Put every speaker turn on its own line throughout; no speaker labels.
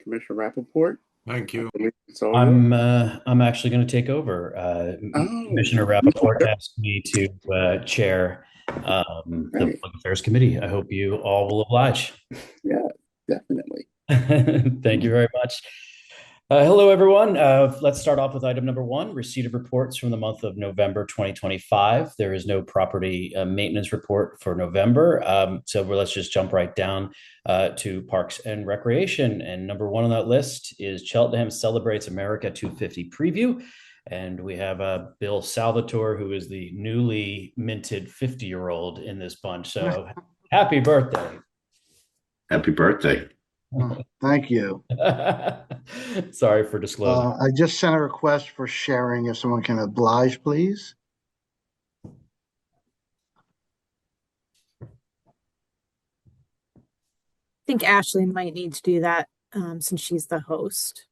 Commissioner Rappaport.
Thank you.
It's all yours.
I'm actually going to take over.
Oh,
Commissioner Rappaport asked me to chair the
right.
Public Affairs Committee. I hope you all will oblige.
Yeah, definitely.
Thank you very much. Hello, everyone. Let's start off with item number one, receipt of reports from the month of November 2025. There is no property maintenance report for November. Let's just jump right down to Parks and Recreation. And number one on that list is Cheltenham Celebrates America 250 preview. And we have Bill Salvatore, who is the newly minted 50-year-old in this bunch. So happy birthday.
Happy birthday.
Thank you.
Sorry for disclosing.
I just sent a request for sharing. If someone can oblige, please.
I think Ashley might need to do that since she's the host.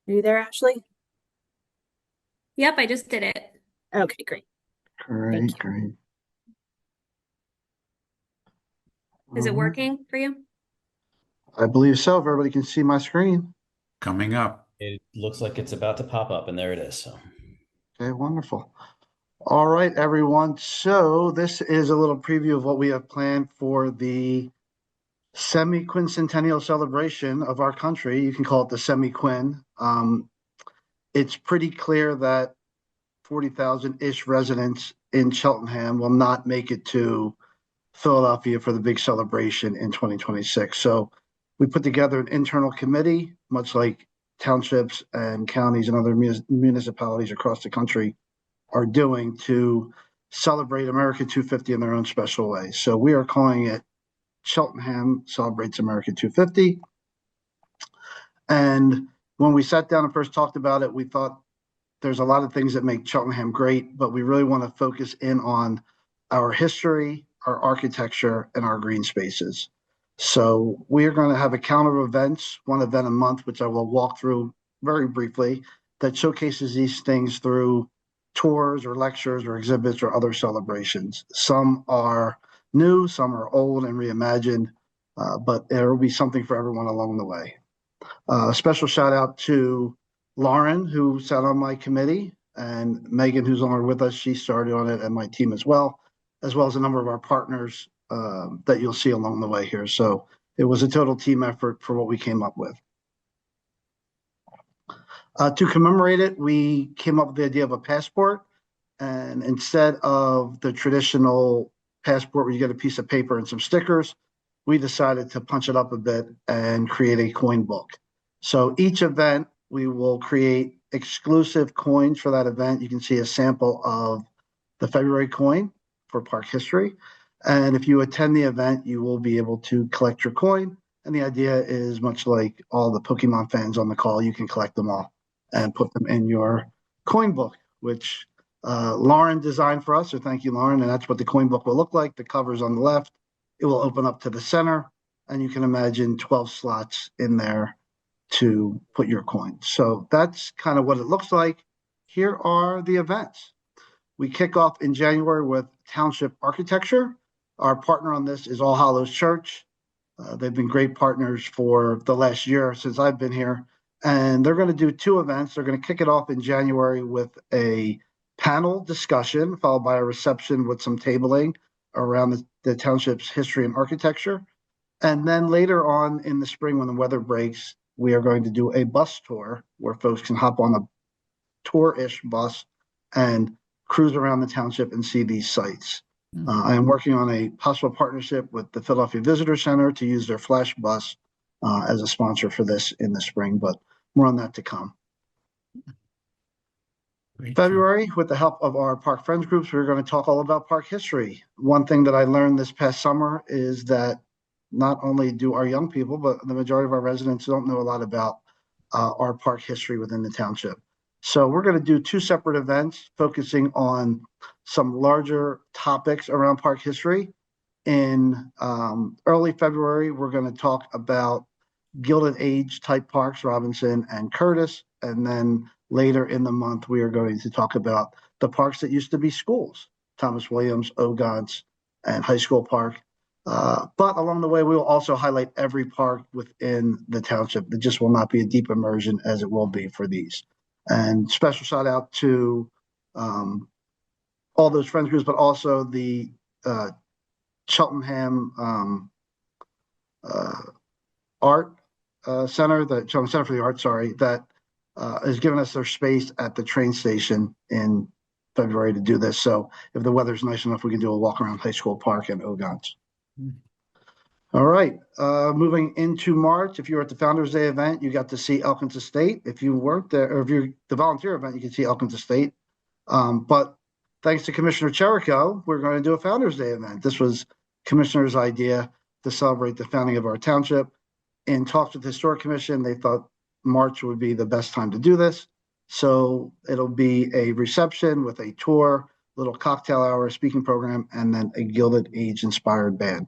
Are you there, Ashley?
Yep, I just did it.
Okay, great.
Great, great.
Is it working for you?
I believe so. If everybody can see my screen.
Coming up.
It looks like it's about to pop up, and there it is. So.
Okay, wonderful. All right, everyone. So this is a little preview of what we have planned for the semi-quincentennial celebration of our country. You can call it the semi-quin. It's pretty clear that 40,000-ish residents in Cheltenham will not make it to Philadelphia for the big celebration in 2026. So we put together an internal committee, much like townships and counties and other municipalities across the country are doing, to celebrate America 250 in their own special way. So we are calling it Cheltenham Celebrates America 250. And when we sat down and first talked about it, we thought there's a lot of things that make Cheltenham great, but we really want to focus in on our history, our architecture, and our green spaces. So we are going to have a count of events, one event a month, which I will walk through very briefly, that showcases these things through tours or lectures or exhibits or other celebrations. Some are new, some are old and reimagined, but there will be something for everyone along the way. A special shout out to Lauren, who sat on my committee, and Megan, who's on with us. She started on it, and my team as well as a number of our partners that you'll see along the way here. So it was a total team effort for what we came up with. To commemorate it, we came up with the idea of a passport, and instead of the traditional passport where you get a piece of paper and some stickers, we decided to punch it up a bit and create a coin book. So each event, we will create exclusive coins for that event. You can see a sample of the February coin for park history. And if you attend the event, you will be able to collect your coin. And the idea is much like all the Pokemon fans on the call, you can collect them all and put them in your coin book, which Lauren designed for us. So thank you, Lauren. And that's what the coin book will look like. The cover's on the left. It will open up to the center, and you can imagine 12 slots in there to put your coins. So that's kind of what it looks like. Here are the events. We kick off in January with Township Architecture. Our partner on this is All Hallows Church. They've been great partners for the last year since I've been here. And they're going to do two events. They're going to kick it off in January with a panel discussion, followed by a reception with some tabling around the township's history and architecture. And then later on in the spring, when the weather breaks, we are going to do a bus tour where folks can hop on a tour-ish bus and cruise around the township and see these sites. I am working on a possible partnership with the Philadelphia Visitor Center to use their flash bus as a sponsor for this in the spring, but more on that to come.
Great.
February, with the help of our Park Friends groups, we're going to talk all about park history. One thing that I learned this past summer is that not only do our young people, but the majority of our residents don't know a lot about our park history within the township. So we're going to do two separate events focusing on some larger topics around park history. In early February, we're going to talk about Gilded Age type parks, Robinson and Curtis. And then later in the month, we are going to talk about the parks that used to be schools, Thomas Williams, Ogons, and High School Park. But along the way, we will also highlight every park within the township. It just will not be a deep immersion as it will be for these. And special shout out to all those friends groups, but also the Cheltenham Art Center, the Cheltenham Center for the Arts, sorry, that has given us their space at the train station in February to do this. So if the weather's nice enough, we can do a walk around High School Park and Ogons. All right, moving into March, if you were at the Founders Day event, you got to see Elkins Estate. If you weren't there, or if you're the volunteer event, you can see Elkins Estate. But thanks to Commissioner Cherico, we're going to do a Founders Day event. This was Commissioner's idea to celebrate the founding of our township. In talks with the Historic Commission, they thought March would be the best time to do this. So it'll be a reception with a tour, little cocktail hour, speaking program, and then a Gilded Age inspired band.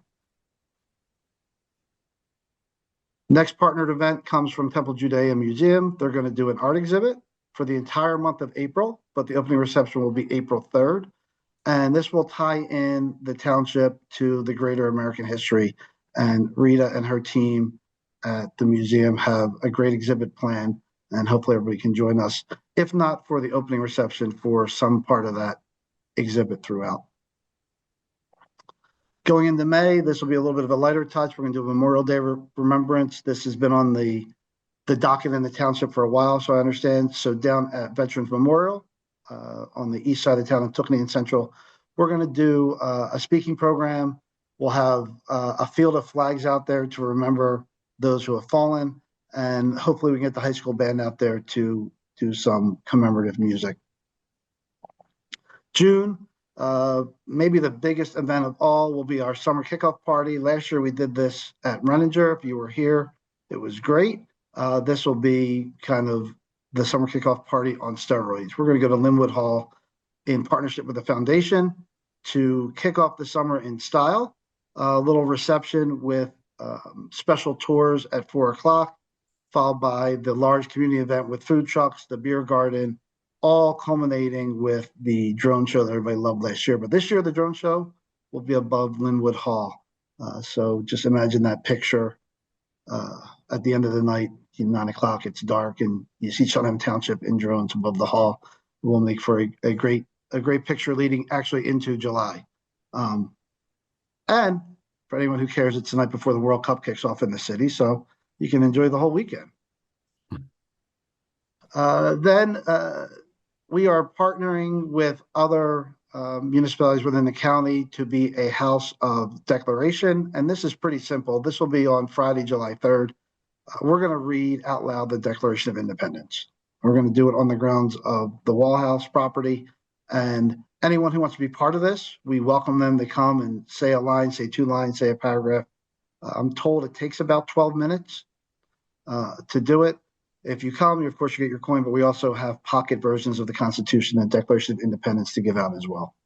Next partnered event comes from Temple Judaea Museum. They're going to do an art exhibit for the entire month of April, but the opening reception will be April 3rd. And this will tie in the township to the greater American history. And Rita and her team at the museum have a great exhibit plan, and hopefully everybody can join us, if not for the opening reception, for some part of that exhibit throughout. Going into May, this will be a little bit of a lighter touch. We're going to do a Memorial Day remembrance. This has been on the docket in the township for a while, so I understand. So down at Veterans Memorial on the east side of town in Tookoonee and Central, we're going to do a speaking program. We'll have a field of flags out there to remember those who have fallen, and hopefully we can get the high school band out there to do some commemorative music. June, maybe the biggest event of all will be our summer kickoff party. Last year we did this at Renninger. If you were here, it was great. This will be kind of the summer kickoff party on steroids. We're going to go to Linwood Hall in partnership with the foundation to kick off the summer in style. A little reception with special tours at 4:00, followed by the large community event with food trucks, the beer garden, all culminating with the drone show that everybody loved last year. But this year, the drone show will be above Linwood Hall. So just imagine that picture at the end of the night, 9:00, it's dark, and you see Cheltenham Township in drones above the hall. It will make for a great picture leading actually into July. And for anyone who cares, it's the night before the World Cup kicks off in the city, so you can enjoy the whole weekend. Then we are partnering with other municipalities within the county to be a house of declaration, and this is pretty simple. This will be on Friday, July 3rd. We're going to read out loud the Declaration of Independence. We're going to do it on the grounds of the Wall House property, and anyone who wants to be part of this, we welcome them to come and say a line, say two lines, say a paragraph. I'm told it takes about 12 minutes to do it. If you come, of course, you get your coin, but we also have pocket versions of the Constitution and Declaration of Independence to give out as well.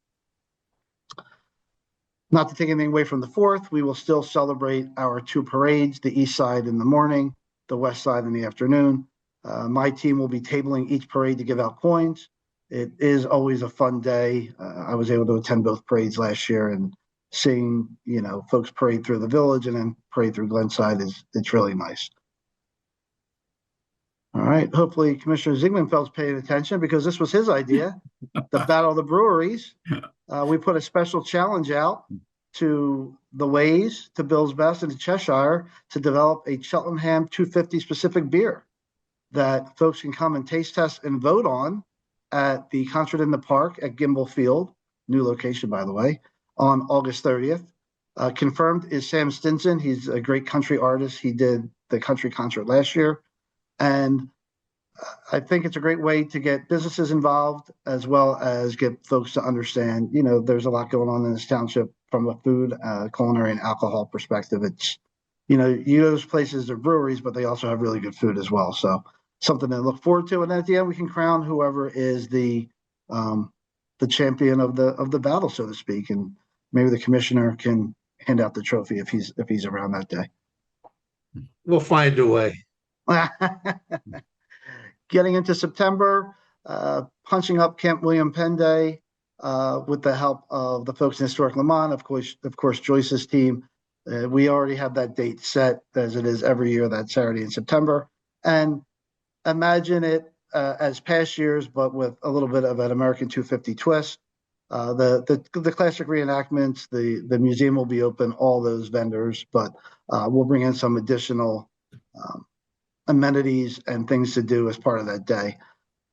Not to take anything away from the 4th, we will still celebrate our two parades, the east side in the morning, the west side in the afternoon. My team will be tabling each parade to give out coins. It is always a fun day. I was able to attend both parades last year, and seeing, folks parade through the village and then parade through Glenside it's really nice. All right, hopefully Commissioner Ziegmanfeld's paying attention, because this was his idea, the Battle of the Breweries. We put a special challenge out to the Ways, to Bill's Best, and to Cheshire to develop a Cheltenham 250 specific beer that folks can come and taste test and vote on at the Concert in the Park at Gimbel Field, new location, by the way, on August 30th. Confirmed is Sam Stinson. He's a great country artist. He did the country concert last year. And I think it's a great way to get businesses involved, as well as get folks to understand, there's a lot going on in this township from a food, culinary, and alcohol perspective. It's, those places are breweries, but they also have really good food as well. So something to look forward to. And at the end, we can crown whoever is the champion of the battle, so to speak. And maybe the commissioner can hand out the trophy if he's around that day.
We'll find a way.
Getting into September, punching up Camp William Penn Day with the help of the folks in Historic Lemont, of course Joyce's team. We already have that date set as it is every year, that Saturday in September. And imagine it as past years, but with a little bit of an American 250 twist. The classic reenactments, the museum will be open, all those vendors, but we'll bring in some additional amenities and things to do as part of that day,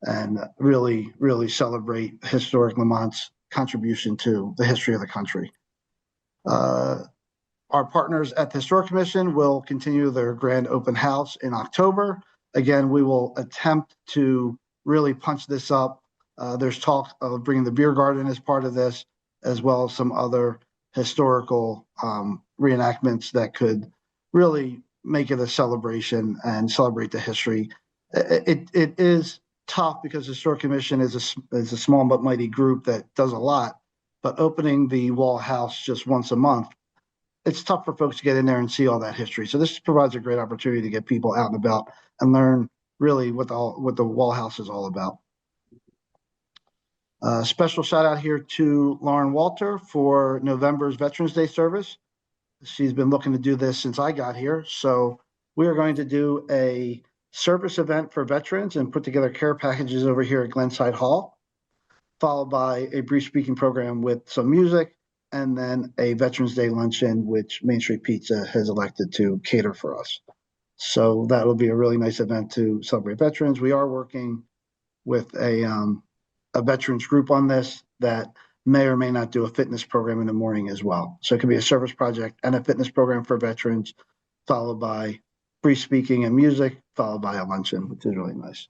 and really, really celebrate historic Lamont's contribution to the history of the country. Our partners at the Historic Commission will continue their grand open house in October. Again, we will attempt to really punch this up. There's talk of bringing the beer garden as part of this, as well as some other historical reenactments that could really make it a celebration and celebrate the history. It is tough because the Historic Commission is a small but mighty group that does a lot, but opening the Wall House just once a month, it's tough for folks to get in there and see all that history. So this provides a great opportunity to get people out and about and learn really what the Wall House is all about. Special shout out here to Lauren Walter for November's Veterans Day service. She's been looking to do this since I got here. So we are going to do a service event for veterans and put together care packages over here at Glenside Hall, followed by a brief speaking program with some music, and then a Veterans Day luncheon, which Main Street Pizza has elected to cater for us. So that will be a really nice event to celebrate veterans. We are working with a veterans group on this that may or may not do a fitness program in the morning as well. So it could be a service project and a fitness program for veterans, followed by brief speaking and music, followed by a luncheon, which is really nice.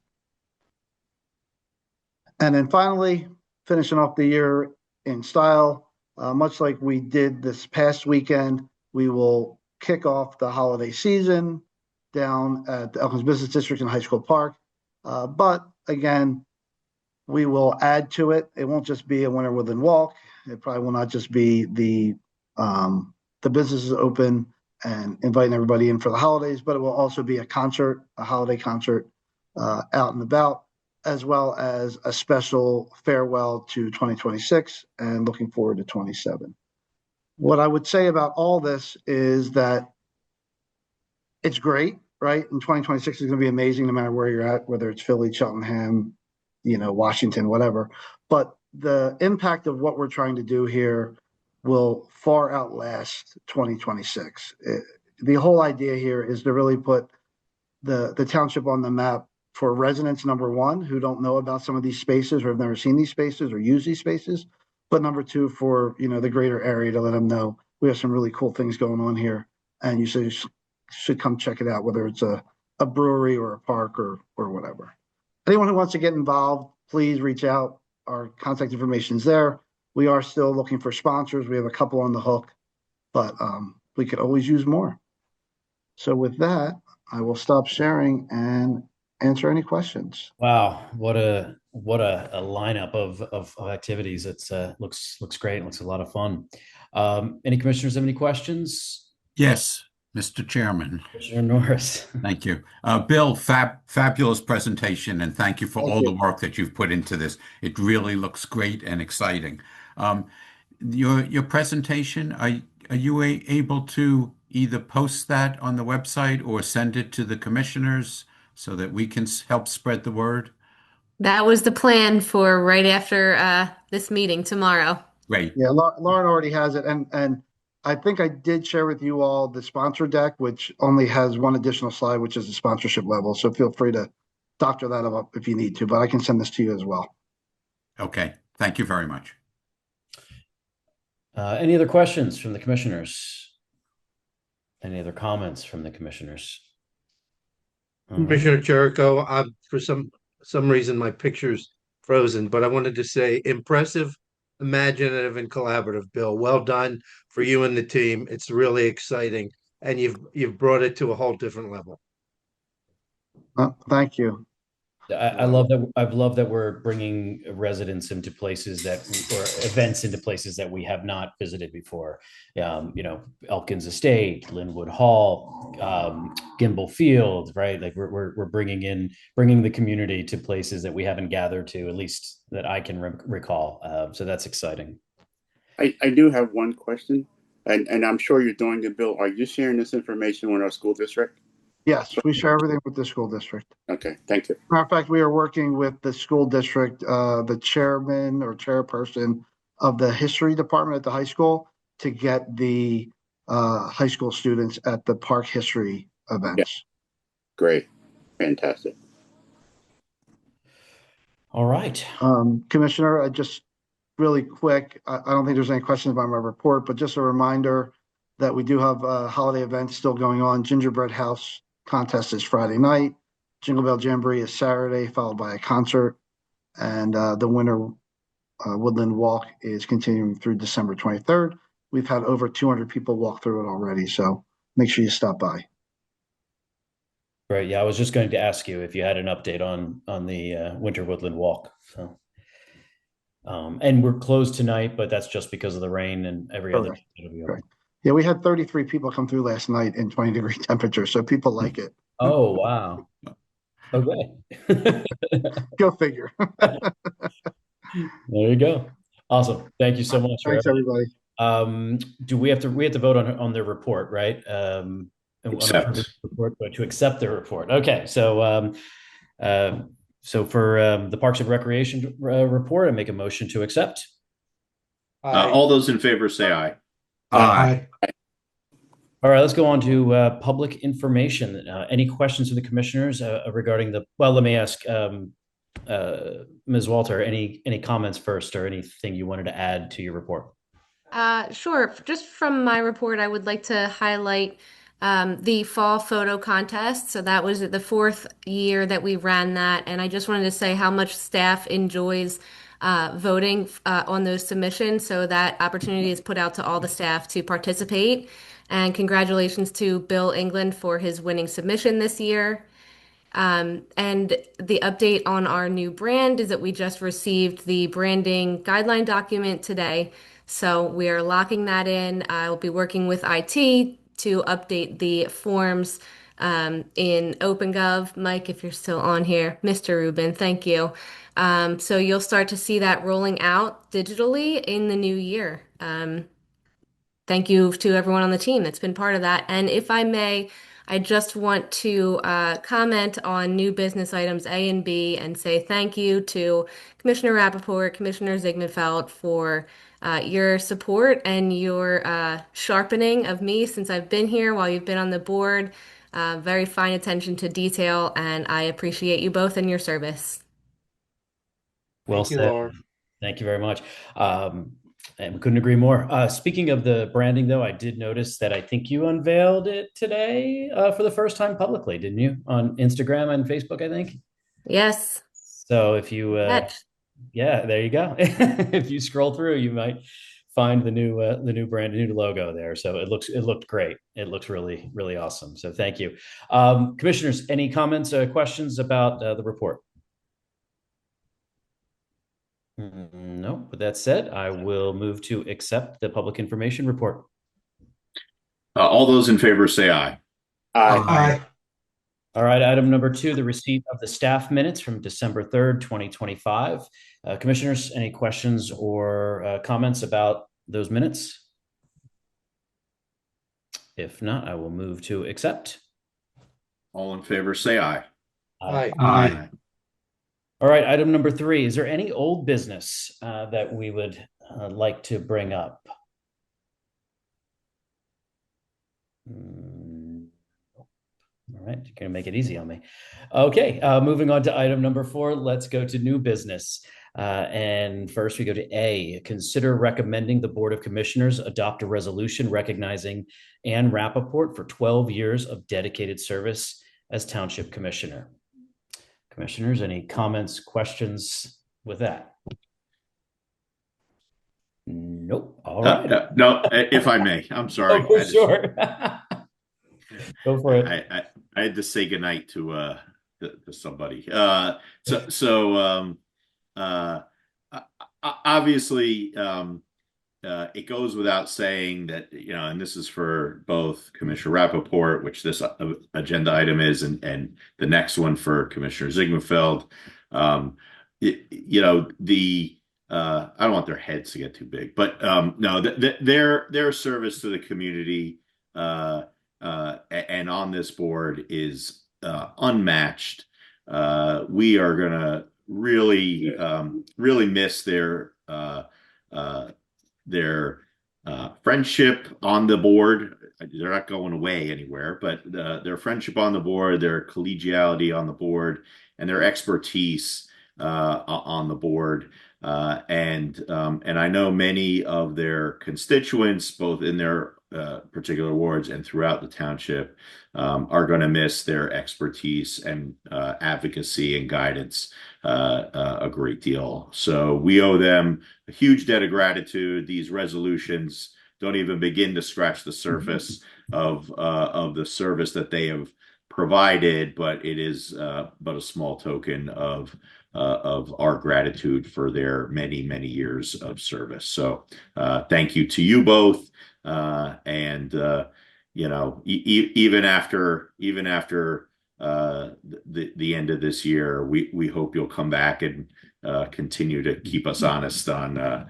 And then finally, finishing off the year in style, much like we did this past weekend, we will kick off the holiday season down at the Elkins Business District in High School Park. But again, we will add to it. It won't just be a Winter Woodland Walk. It probably will not just be the businesses open and inviting everybody in for the holidays, but it will also be a concert, a holiday concert out and about, as well as a special farewell to 2026 and looking forward to 27. What I would say about all this is that it's great, right? And 2026 is going to be amazing no matter where you're at, whether it's Philly, Cheltenham, Washington, whatever. But the impact of what we're trying to do here will far outlast 2026. The whole idea here is to really put the township on the map for residents, number one, who don't know about some of these spaces or have never seen these spaces or use these spaces. But number two, for the greater area, to let them know we have some really cool things going on here, and you should come check it out, whether it's a brewery or a park or whatever. Anyone who wants to get involved, please reach out. Our contact information is there. We are still looking for sponsors. We have a couple on the hook, but we could always use more. So with that, I will stop sharing and answer any questions.
Wow, what a lineup of activities. It's looks great. It looks a lot of fun. Any commissioners have any questions?
Yes, Mr. Chairman.
Commissioner Norris.
Thank you. Bill, fabulous presentation, and thank you for all the work that you've put into this. It really looks great and exciting. Your presentation, are you able to either post that on the website or send it to the commissioners so that we can help spread the word?
That was the plan for right after this meeting tomorrow.
Great.
Yeah, Lauren already has it, and I think I did share with you all the sponsor deck, which only has one additional slide, which is the sponsorship level. So feel free to doctor that up if you need to, but I can send this to you as well.
Okay. Thank you very much.
Any other questions from the commissioners? Any other comments from the commissioners?
Commissioner Jericho, for some reason my picture's frozen, but I wanted to say impressive, imaginative, and collaborative, Bill. Well done for you and the team. It's really exciting, and you've brought it to a whole different level.
Thank you.
I love that. I love that we're bringing residents into places or events into places that we have not visited before. Elkins Estate, Linwood Hall, Gimble Field, right? Like we're bringing the community to places that we haven't gathered to, at least that I can recall. So that's exciting.
I do have one question. And I'm sure you're doing it, Bill. Are you sharing this information with our school district?
Yes, we share everything with the school district.
Okay, thank you.
Matter of fact, we are working with the school district, the chairman or chairperson of the history department at the high school to get the high school students at the park history events.
Great. Fantastic.
All right.
Commissioner, I just really quick, I don't think there's any questions about my report, but just a reminder that we do have holiday events still going on. Gingerbread House contest is Friday night. Jingle Bell Jamboree is Saturday, followed by a concert. And the Winter Woodland Walk is continuing through December 23rd. We've had over 200 people walk through it already, so make sure you stop by.
Great. Yeah, I was just going to ask you if you had an update on the Winter Woodland Walk. So, and we're closed tonight, but that's just because of the rain and every other day it'll be open.
Correct. Yeah, we had 33 people come through last night in 20-degree temperature, so people like it.
Oh, wow. Okay.
Go figure.
There you go. Awesome. Thank you so much.
Thanks, everybody.
Do we have to vote on their report, right? On a
Accept.
report, but to accept their report. Okay. So for the Parks and Recreation report, I make a motion to accept.
All those in favor say aye.
Aye.
All right, let's go on to public information. Any questions of the commissioners regarding well, let me ask Ms. Walter, any comments first or anything you wanted to add to your report?
Sure. Just from my report, I would like to highlight the fall photo contest. So that was the fourth year that we ran that. And I just wanted to say how much staff enjoys voting on those submissions. So that opportunity is put out to all the staff to participate. And congratulations to Bill England for his winning submission this year. And the update on our new brand is that we just received the branding guideline document today. So we are locking that in. I'll be working with IT to update the forms in OpenGov. Mike, if you're still on here, Mr. Rubin, thank you. So you'll start to see that rolling out digitally in the new year. Thank you to everyone on the team that's been part of that. And if I may, I just want to comment on new business items A and B and say thank you to Commissioner Rappaport, Commissioner Ziegmanfeld for your support and your sharpening of me since I've been here while you've been on the board. Very fine attention to detail, and I appreciate you both and your service.
Well
Thank you,
said.
Laura.
Thank you very much. And we couldn't agree more. Speaking of the branding, though, I did notice that I think you unveiled it today for the first time publicly, didn't you? On Instagram and Facebook, I think.
Yes.
So if you, yeah, there you go. If you scroll through, you might find the new brand, new logo there. So it looked great. It looks really, really awesome. So thank you, commissioners. Any comments, questions about the report? No. With that said, I will move to accept the public information report.
All those in favor say aye.
Aye.
All right. Item number 2, the receipt of the staff minutes from December 3rd, 2025. Commissioners, any questions or comments about those minutes? If not, I will move to accept.
All in favor say aye.
Aye.
All right, item number 3. Is there any old business that we would like to bring up? All right, you're going to make it easy on me. Okay, moving on to item number 4. Let's go to new business. And first we go to A, consider recommending the Board of Commissioners adopt a resolution recognizing Ann Rappaport for 12 years of dedicated service as Township Commissioner. Commissioners, any comments, questions with that? Nope. All right.
No, if I may, I'm sorry.
Oh, sure. Go for it.
I had to say goodnight to somebody. Obviously, it goes without saying that, and this is for both Commissioner Rappaport, which this agenda item is, and the next one for Commissioner Ziegmanfeld.
I don't want their heads to get too big, but no, their service to the community and on this board is unmatched. We are gonna really miss uh, their friendship on the board. They're not going away anywhere, but their friendship on the board, their collegiality on the board, and their expertise on the board. And I know many of their constituents, both in their particular wards and throughout the township, are going to miss their expertise and advocacy and guidance a great deal. So we owe them a huge debt of gratitude. These resolutions don't even begin to scratch the surface of the service that they have provided, but it is but a small token of our gratitude for their many years of service. So thank you to you both, and even after the end of this year, we hope you'll come back and continue to keep us honest on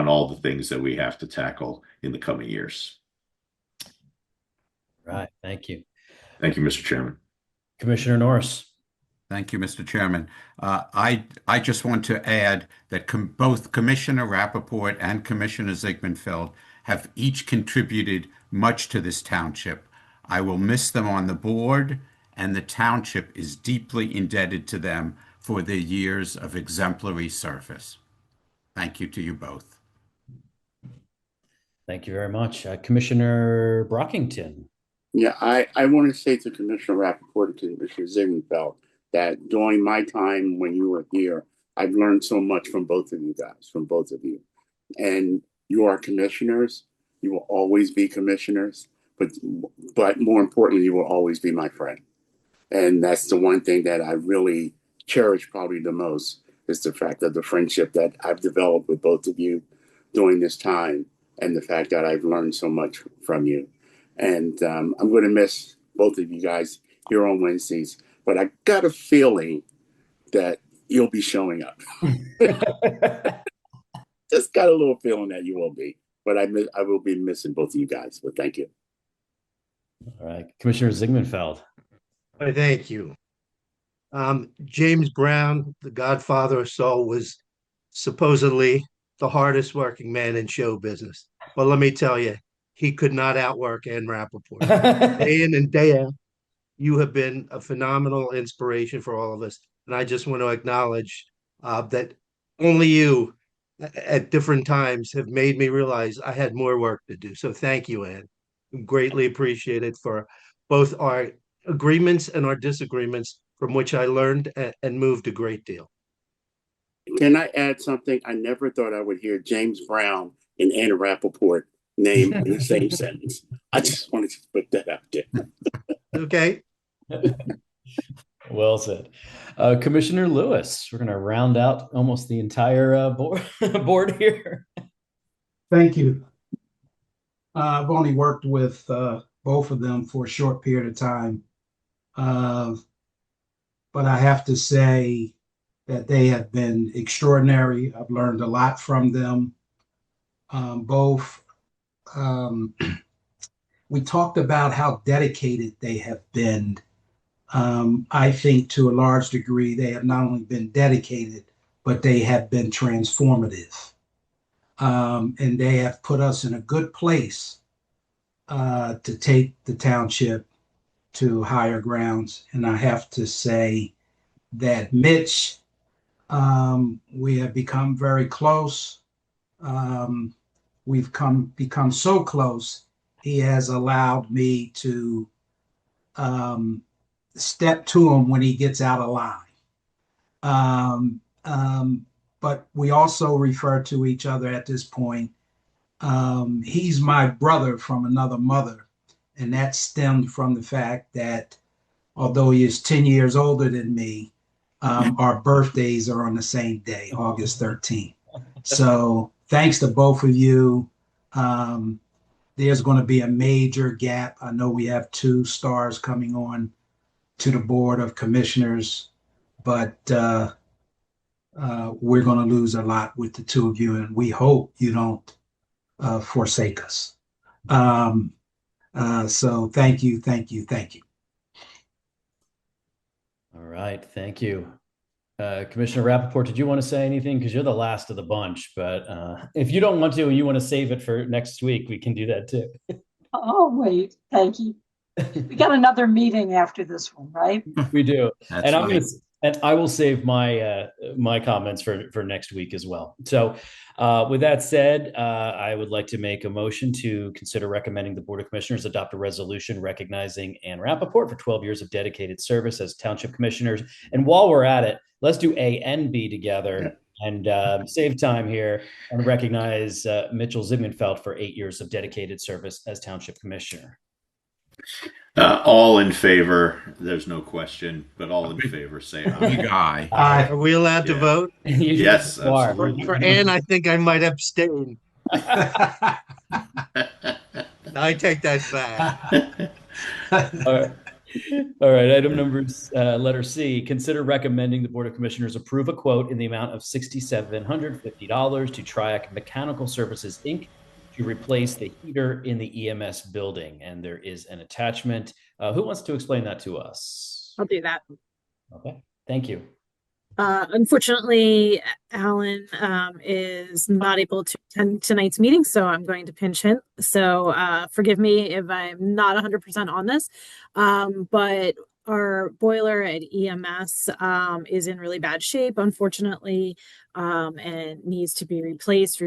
all the things that we have to tackle in the coming years.
Right. Thank you.
Thank you, Mr. Chairman.
Commissioner Norris.
Thank you, Mr. Chairman. I just want to add that both Commissioner Rappaport and Commissioner Ziegmanfeld have each contributed much to this township. I will miss them on the board, and the township is deeply indebted to them for their years of exemplary service. Thank you to you both.
Thank you very much. Commissioner Brockington.
Yeah, I want to say to Commissioner Rappaport and Commissioner Zieggenfeld that during my time when you were here, I've learned so much from both of you guys, from both of you. And you are commissioners. You will always be commissioners, but more importantly, you will always be my friend. And that's the one thing that I really cherish probably the most is the fact of the friendship that I've developed with both of you during this time and the fact that I've learned so much from you. And I'm going to miss both of you guys here on Wednesdays, but I got a feeling that you'll be showing up. Just got a little feeling that you will be, but I will be missing both of you guys. But thank you.
All right, Commissioner Ziegmanfeld.
I thank you. James Brown, the godfather of soul, was supposedly the hardest working man in show business. But let me tell you, he could not outwork Ann Rappaport. Day in and day out, you have been a phenomenal inspiration for all of us. And I just want to acknowledge that only you at different times have made me realize I had more work to do. So thank you, Ann. Greatly appreciated for both our agreements and our disagreements, from which I learned and moved a great deal.
Can I add something? I never thought I would hear James Brown and Ann Rappaport name in the same sentence. I just wanted to put that out there.
Okay.
Well said. Commissioner Lewis, we're going to round out almost the entire board here.
Thank you. I've only worked with both of them for a short period of time. But I have to say that they have been extraordinary. I've learned a lot from them. Both, we talked about how dedicated they have been. I think to a large degree, they have not only been dedicated, but they have been transformative. And they have put us in a good place to take the township to higher grounds. And I have to say that Mitch, we have become very close. We've become so close, he has allowed me to step to him when he gets out of line. But we also refer to each other at this point. He's my brother from another mother, and that stemmed from the fact that although he is 10 years older than me, our birthdays are on the same day, August 13th. So thanks to both of you. There's going to be a major gap. I know we have 2 stars coming on to the Board of Commissioners, but we're going to lose a lot with the two of you, and we hope you don't forsake us. So thank you, thank you, thank you.
All right, thank you. Commissioner Rappaport, did you want to say anything? Because you're the last of the bunch, but if you don't want to and you want to save it for next week, we can do that too.
Oh, wait, thank you. We got another meeting after this one, right?
We do.
That's
And I'm
right.
going to, and I will save my my comments for next week as well. So with that said, I would like to make a motion to consider recommending the Board of Commissioners adopt a resolution recognizing Ann Rappaport for 12 years of dedicated service as Township Commissioners. And while we're at it, let's do A and B together and save time here and recognize Mitchell Zygmuntfeld for 8 years of dedicated service as Township Commissioner.
All in favor. There's no question, but all in favor, say
Big
aye.
eye.
Are we allowed to
Yeah.
vote?
Yes,
You are.
absolutely.
For Ann, I think I might abstain. I take that back.
All right. Item number letter C, consider recommending the Board of Commissioners approve a quote in the amount of $6,750 to Triac Mechanical Services, Inc. to replace the heater in the EMS building. And there is an attachment. Who wants to explain that to us?
I'll do that.
Okay, thank you.
Unfortunately, Alan is not able to attend tonight's meeting, so I'm going to pinch hit. So forgive me if I'm not 100% on this, but our boiler at EMS is in really bad shape, unfortunately, and needs to be replaced.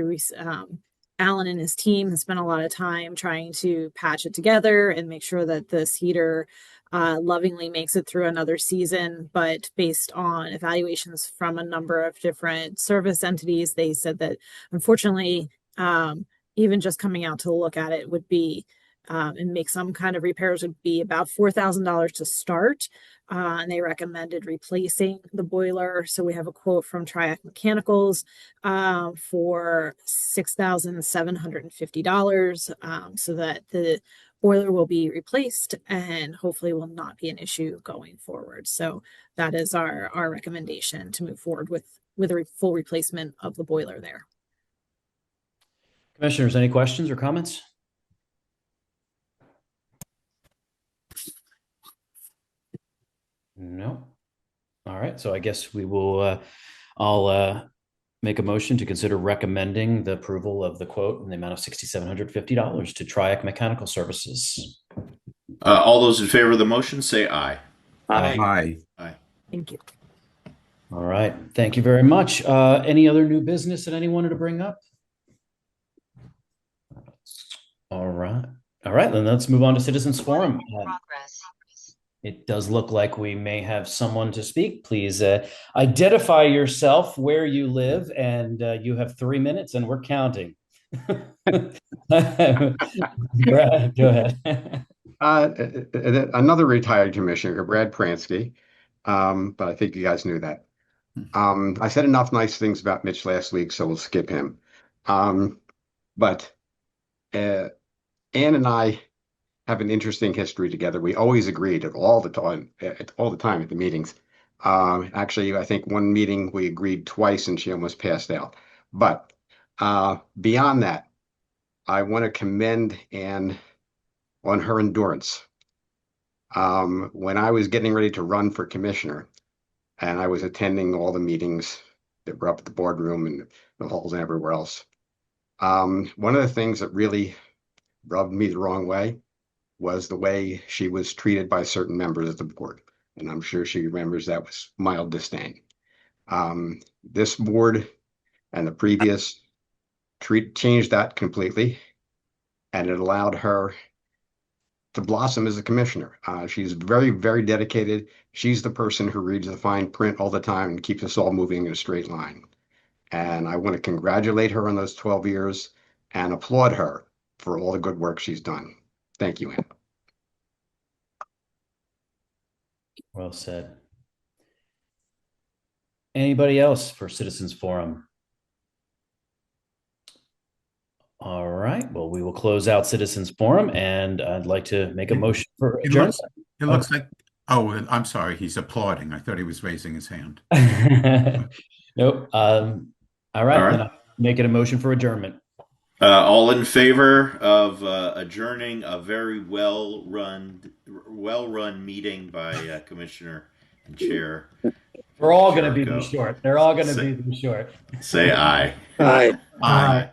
Alan and his team have spent a lot of time trying to patch it together and make sure that this heater lovingly makes it through another season. But based on evaluations from a number of different service entities, they said that unfortunately, even just coming out to look at it would be and make some kind of repairs would be about $4,000 to start. And they recommended replacing the boiler. So we have a quote from Triac Mechanicals for $6,750 so that the boiler will be replaced and hopefully will not be an issue going forward. So that is our recommendation to move forward with a full replacement of the boiler there.
Commissioners, any questions or comments? No. All right. So I guess we will, I'll make a motion to consider recommending the approval of the quote in the amount of $6,750 to Triac Mechanical Services.
All those in favor of the motion, say aye.
Aye.
Aye.
Thank you.
All right. Thank you very much. Any other new business that anyone wanted to bring up? All right. All right. Then let's move on to Citizens Forum. It does look like we may have someone to speak. Please identify yourself, where you live, and you have 3 minutes, and we're counting. Brad, go ahead.
Another retired commissioner, Brad Pransky, but I think you guys knew that. I said enough nice things about Mitch last week, so we'll skip him. But Ann and I have an interesting history together. We always agreed all the time at the meetings. Actually, I think one meeting we agreed twice and she almost passed out. But beyond that, I want to commend Ann on her endurance. When I was getting ready to run for commissioner and I was attending all the meetings that were up at the boardroom and the halls and everywhere else, one of the things that really rubbed me the wrong way was the way she was treated by certain members of the board. And I'm sure she remembers that was mild disdain. This board and the previous changed that completely, and it allowed her to blossom as a commissioner. She's very, very dedicated. She's the person who reads the fine print all the time and keeps us all moving in a straight line. And I want to congratulate her on those 12 years and applaud her for all the good work she's done. Thank you, Ann.
Well said. Anybody else for Citizens Forum? All right. Well, we will close out Citizens Forum, and I'd like to make a motion for adjournment.
It looks like, oh, I'm sorry. He's applauding. I thought he was raising his hand.
Nope. All right,
All right.
then I'll make it a motion for adjournment.
All in favor of adjourning a very well run meeting by Commissioner and Chair
We're all going to be
Jericho.
too short. They're all going to be too short.
Say aye.
Aye.
Aye.